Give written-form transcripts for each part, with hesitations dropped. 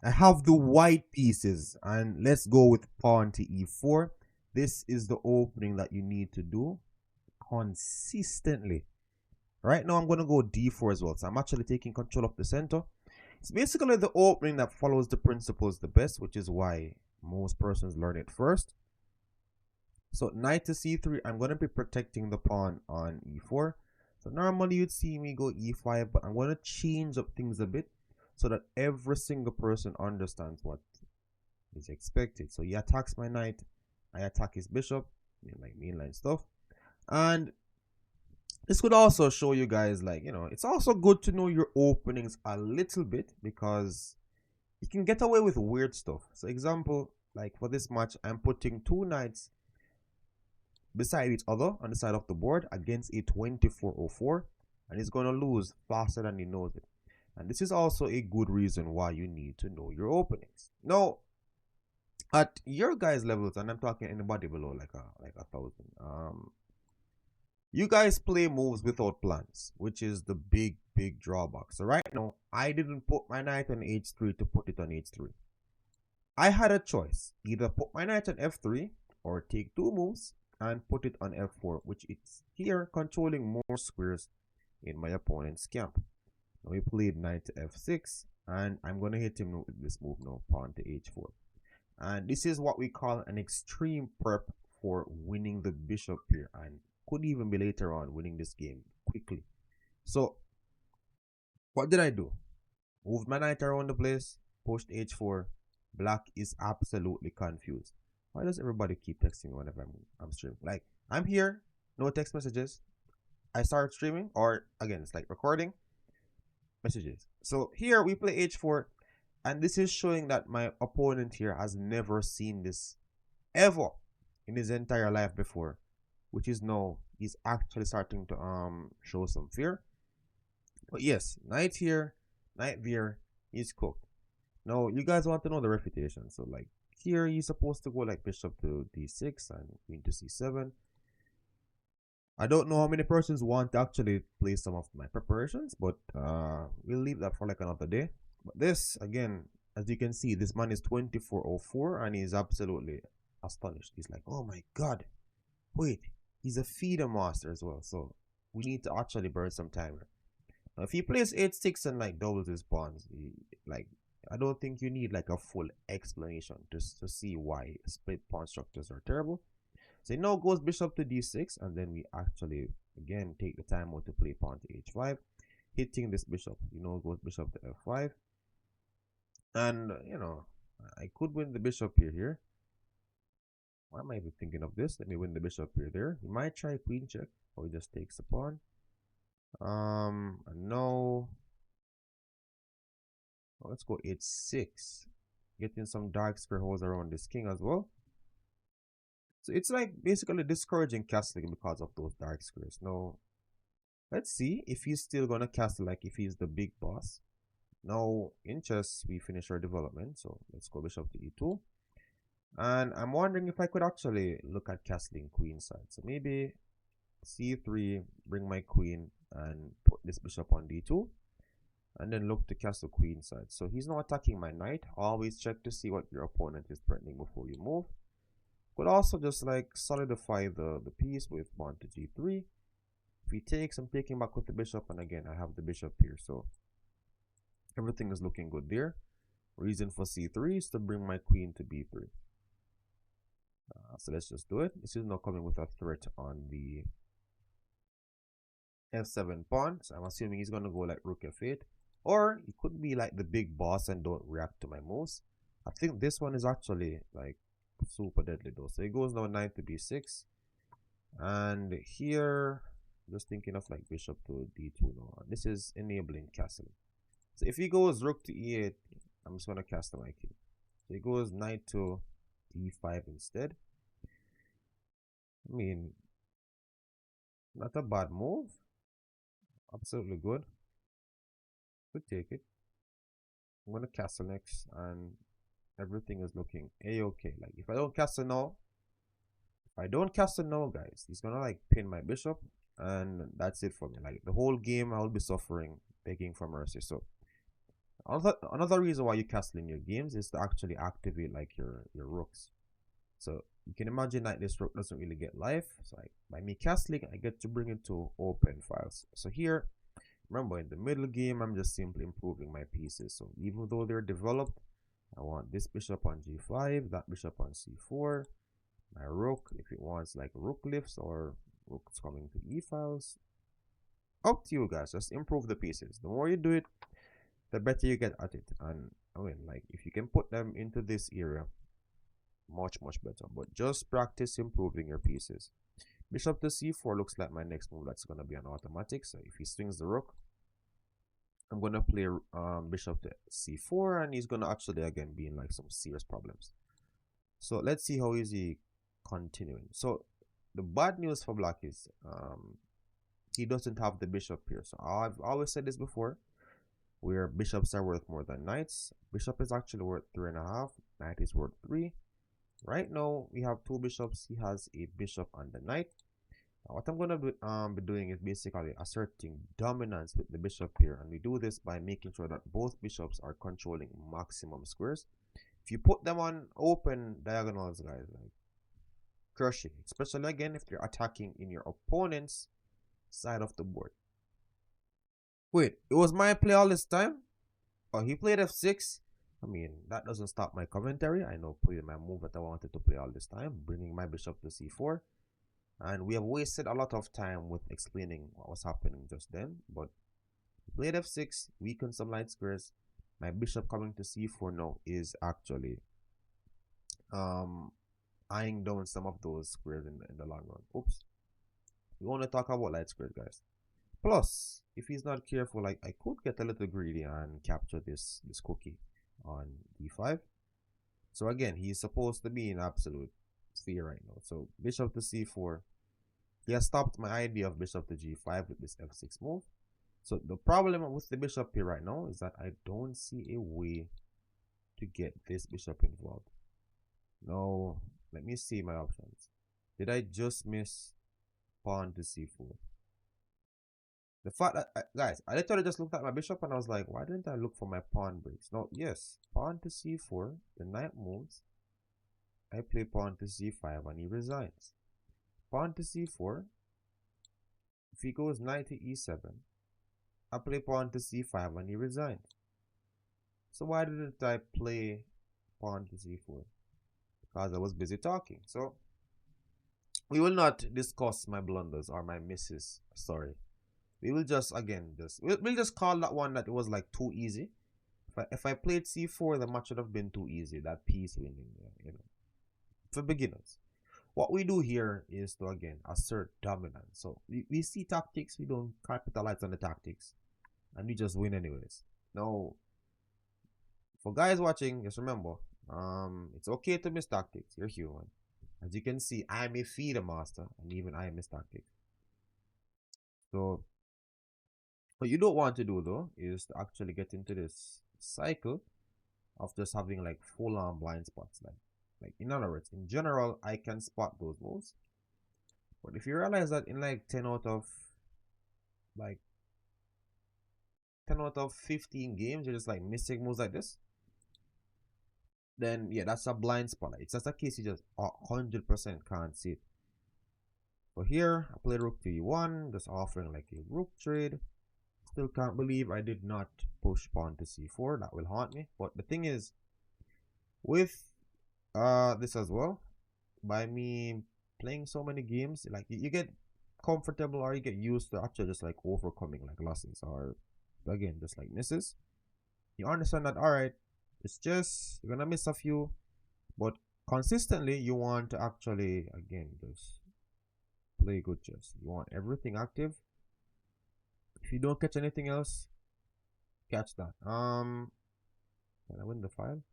I have the white pieces, and let's go with pawn to e4. This is the opening that you need to do consistently. Right now, I'm going to go d4 as well. So I'm actually taking control of the center. It's basically the opening that follows the principles the best, which is why most persons learn it first. So knight to c3, I'm going to be protecting the pawn on e4. So normally you'd see me go e5, but I'm going to change up things a bit so that every single person understands what is expected. So he attacks my knight, I attack his bishop, like mainline stuff. And this could also show you guys, like, it's also good to know your openings a little bit, because you can get away with weird stuff. So example, like for this match, I'm putting two knights beside each other on the side of the board against a 2404, and he's going to lose faster than he knows it. And this is also a good reason why you need to know your openings. Now, at your guys' levels, and I'm talking anybody below like a thousand, you guys play moves without plans, which is the big drawback. So right now, I didn't put my knight on h3 to put it on h3. I had a choice, either put my knight on f3 or take two moves and put it on f4, which is here controlling more squares in my opponent's camp. Now we played knight to f6, and I'm going to hit him with this move now, pawn to h4. And this is what we call an extreme prep for winning the bishop here, and could even be later on winning this game quickly. So what did I do? Moved my knight around the place, pushed h4. Black is absolutely confused. Why does everybody keep texting me whenever I'm streaming? Like, I'm here, no text messages. I start streaming, or again, it's like recording messages. So here we play h4, and this is showing that my opponent here has never seen this ever in his entire life before, which is now he's actually starting to show some fear. But yes, knight here, knight there, he's cooked. Now you guys want to know the refutation. So like here he's supposed to go like bishop to d6 and queen to c7. I don't know how many persons want to actually play some of my preparations, but we'll leave that for like another day. But this, again, as you can see, this man is 2404 and he's absolutely astonished. He's like, oh my god, wait, he's a feeder master as well. So we need to actually burn some time. Now, if he plays 8-6 and like doubles his pawns, like, I don't think you need like a full explanation just to see why split pawn structures are terrible. So he now goes bishop to d6, and then we actually again take the time out to play pawn to h5, hitting this bishop. Goes bishop to f5, and I could win the bishop here. Why am I even thinking of this? Let me win the bishop there. We might try queen check, or he just takes the pawn. No. Oh, let's go h6, getting some dark square holes around this king as well. So it's like basically discouraging castling because of those dark squares. Now, let's see if he's still gonna castle like if he's the big boss. Now, in chess, we finish our development, so let's go bishop to e2. And I'm wondering if I could actually look at castling queen side. So maybe c3, bring my queen and put this bishop on d2. And then look to castle queen side. So he's not attacking my knight. Always check to see what your opponent is threatening before you move. Could also just like solidify the piece with pawn to g3. If he takes, I'm taking back with the bishop, and again I have the bishop here, so everything is looking good there. Reason for c3 is to bring my queen to b3. So let's just do it. This is now coming with a threat on the f7 pawn, so I'm assuming he's gonna go like rook f8, or he could be like the big boss and don't react to my moves. I think this one is actually like super deadly though. So he goes now knight to b6, and here just thinking of like bishop to d2 now. This is enabling castling. So if he goes rook to e8, I'm just gonna castle my king. So he goes knight to d5 instead. I mean, not a bad move. Absolutely good. Could take it. I'm gonna castle next, and everything is looking a-okay. Like if I don't castle now, guys, he's gonna like pin my bishop, and that's it for me. Like the whole game I'll be suffering, begging for mercy. So Another reason why you castle in your games is to actually activate like your rooks. So you can imagine that this rook doesn't really get life. So by me castling, I get to bring it to open files. So here, remember in the middle game, I'm just simply improving my pieces. So even though they're developed, I want this bishop on g5, that bishop on c4, my rook, if it wants like rook lifts or rooks coming to e files, up to you guys. Just improve the pieces. The more you do it, the better you get at it. And I mean, like if you can put them into this area, much better. But just practice improving your pieces. Bishop to c4 looks like my next move. That's gonna be an automatic. So if he swings the rook, I'm gonna play bishop to c4, and he's gonna actually again be in like some serious problems. So let's see how is he continuing. So the bad news for black is he doesn't have the bishop here. So I've always said this before, where bishops are worth more than knights. Bishop is actually worth 3.5. Knight is worth 3. Right now we have 2 bishops. He has a bishop and the knight. Now, what I'm gonna be doing is basically asserting dominance with the bishop here, and we do this by making sure that both bishops are controlling maximum squares. If you put them on open diagonals, guys, like crushing, especially again if they're attacking in your opponent's side of the board. Wait, it was my play all this time? Oh, he played f6. I mean, that doesn't stop my commentary. I know playing my move that I wanted to play all this time, bringing my bishop to c4. And we have wasted a lot of time with explaining what was happening just then. But played f6, weakened some light squares. My bishop coming to c4 now is actually eyeing down some of those squares in the long run. Oops. We want to talk about light squares, guys. Plus, if he's not careful, like I could get a little greedy and capture this cookie on d5. So again, he's supposed to be in absolute fear right now. So bishop to c4. He has stopped my idea of bishop to g5 with this f6 move. So the problem with the bishop here right now is that I don't see a way to get this bishop involved. Now, let me see my options. Did I just miss pawn to c4? The fact that, guys, I literally just looked at my bishop and I was like, why didn't I look for my pawn breaks? No, yes, pawn to c4, the knight moves. I play pawn to c5 and he resigns. Pawn to c4. If he goes knight to e7, I play pawn to c5 and he resigns. So why didn't I play pawn to c4? Because I was busy talking. So we will not discuss my blunders or my misses. Sorry. We will just we'll just call that one that it was like too easy. If I played c4, the match would have been too easy. That piece winning, you know, for beginners. What we do here is to again assert dominance. So we see tactics, we don't capitalize on the tactics, and we just win anyways. Now, for guys watching, just remember, it's okay to miss tactics. You're human. As you can see, I'm a feeder master, and even I miss tactics. So what you don't want to do though is to actually get into this cycle of just having like full-on blind spots. Like in other words, in general, I can spot those moves. But if you realize that in like 10 out of 15 games, you're just like missing moves like this, then yeah, that's a blind spot. It's just a case you just 100% can't see it. So here, I played rook to e1, just offering like a rook trade. Still can't believe I did not push pawn to c4. That will haunt me. But the thing is, with this as well, by me playing so many games, like you get comfortable or you get used to actually just like overcoming like losses or again just like misses. You understand that, all right, it's just you're gonna miss a few, but consistently you want to actually again just play good chess. You want everything active. If you don't catch anything else, catch that. Can I win the file?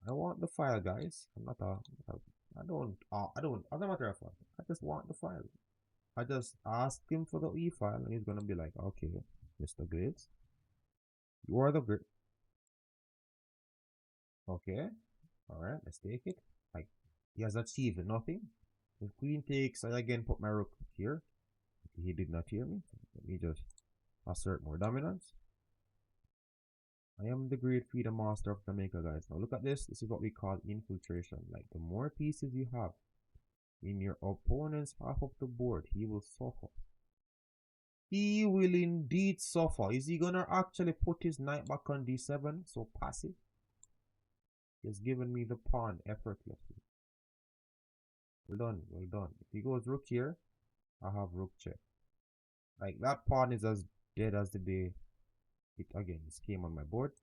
I want the file, guys. I'm not I don't, as a matter of fact, I just want the file. I just asked him for the E file and he's gonna be like, okay, Mr. Glitz, you are the great. Okay, alright, let's take it. Like, he has achieved nothing. The queen takes, I again put my rook here. He did not hear me. Let me just assert more dominance. I am the great freedom master of Jamaica, guys. Now look at this. This is what we call infiltration. Like the more pieces you have in your opponent's half of the board, he will suffer. He will indeed suffer. Is he gonna actually put his knight back on d7? So passive. He's given me the pawn effortlessly. Well done, well done. If he goes rook here, I have rook check. Like that pawn is as dead as the day it again just came on my board.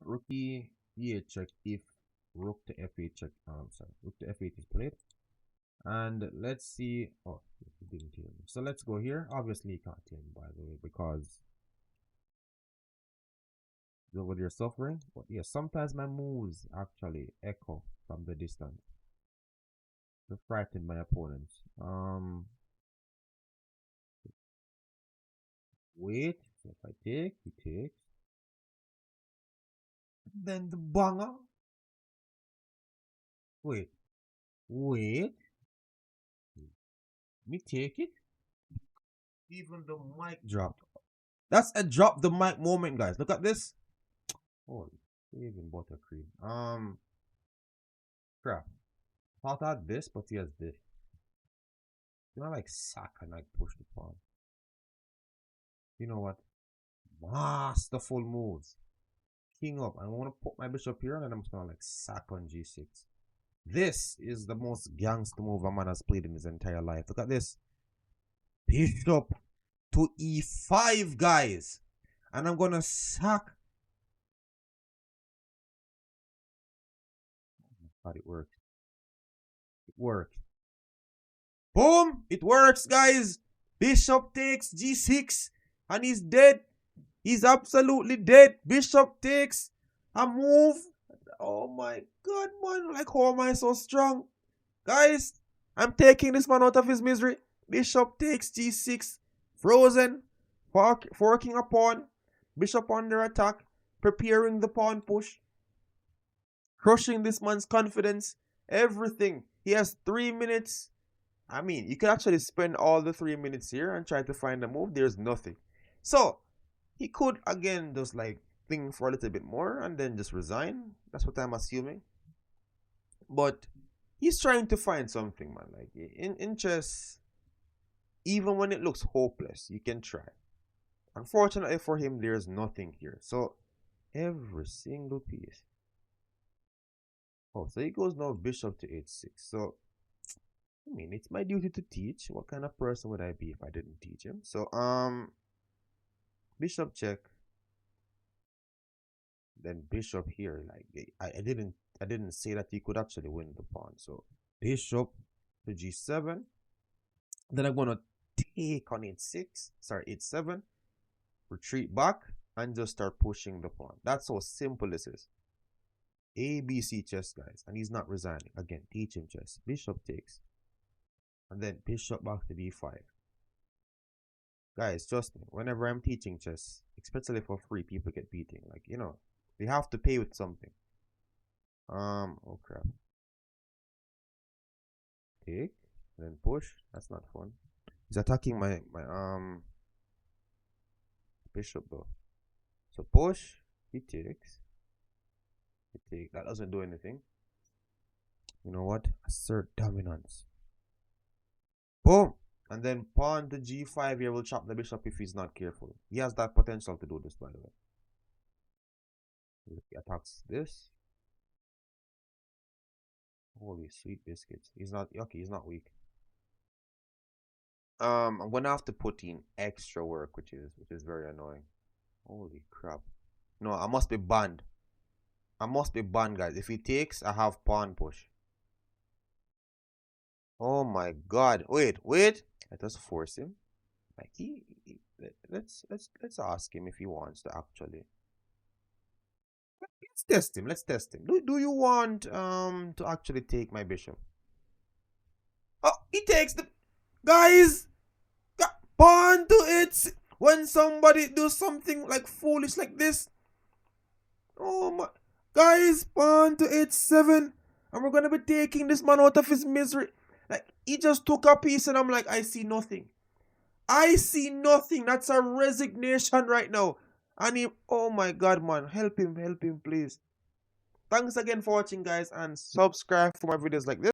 Rook e8 check if rook to f8 check. Sorry, rook to f8 is played. And let's see. Oh, it didn't hear me. So let's go here. Obviously, you can't hear me, by the way, because over there suffering. But yeah, sometimes my moves actually echo from the distance to frighten my opponents. Wait. So if I take, he takes. Then the banger. Wait. Me take it. Even the mic dropped. That's a drop the mic moment, guys. Look at this. Oh, even buttercream. Crap. Thought I had this, but he has this. You know, like sack and like push the pawn. You know what? Masterful moves. King up. I want to put my bishop here, and then I'm just gonna like sack on g6. This is the most gangster move a man has played in his entire life. Look at this. Bishop to e5, guys. And I'm gonna sack. God, it worked. It worked. Boom! It works, guys. Bishop takes g6. And he's dead. He's absolutely dead. Bishop takes a move. Oh my god, man. Like, how am I so strong? Guys, I'm taking this man out of his misery. Bishop takes g6. Frozen. Forking a pawn. Bishop under attack. Preparing the pawn push. Crushing this man's confidence. Everything. He has 3 minutes. I mean, you could actually spend all the 3 minutes here and try to find a move. There's nothing. So, he could, again, just like think for a little bit more and then just resign. That's what I'm assuming. But he's trying to find something, man. Like, in chess, even when it looks hopeless, you can try. Unfortunately for him, there's nothing here. So, every single piece. Oh, so he goes now bishop to h6. So, I mean, it's my duty to teach. What kind of person would I be if I didn't teach him? So, bishop check. Then bishop here. Like, I didn't say that he could actually win the pawn. So, bishop to g7. Then I'm gonna take on h6. Sorry, h7. Retreat back and just start pushing the pawn. That's how simple this is. ABC chess, guys. And he's not resigning. Again, teach him chess. Bishop takes. And then bishop back to d5. Guys, trust me, whenever I'm teaching chess, especially for free, people get beating. Like, you know, they have to pay with something. Oh crap. Take, then push. That's not fun. He's attacking my bishop though. So push, he takes. He take. That doesn't do anything. You know what? Assert dominance. Boom! And then pawn to g5 here will chop the bishop if he's not careful. He has that potential to do this, by the way. He attacks this. Holy sweet biscuits. He's not okay, he's not weak. I'm gonna have to put in extra work, which is very annoying. Holy crap. No, I must be banned. I must be banned, guys. If he takes, I have pawn push. Oh my god. Wait. Let us force him. Like let's ask him if he wants to actually. Let's test him. Let's test him. Do you want to actually take my bishop? Oh, he takes the guys. Pawn to it. When somebody does something like foolish like this. Oh my guys, pawn to h7. And we're gonna be taking this man out of his misery. Like, he just took a piece and I'm like, I see nothing. I see nothing. That's a resignation right now. And he, oh my god, man, help him, please. Thanks again for watching, guys, and subscribe for my videos like this.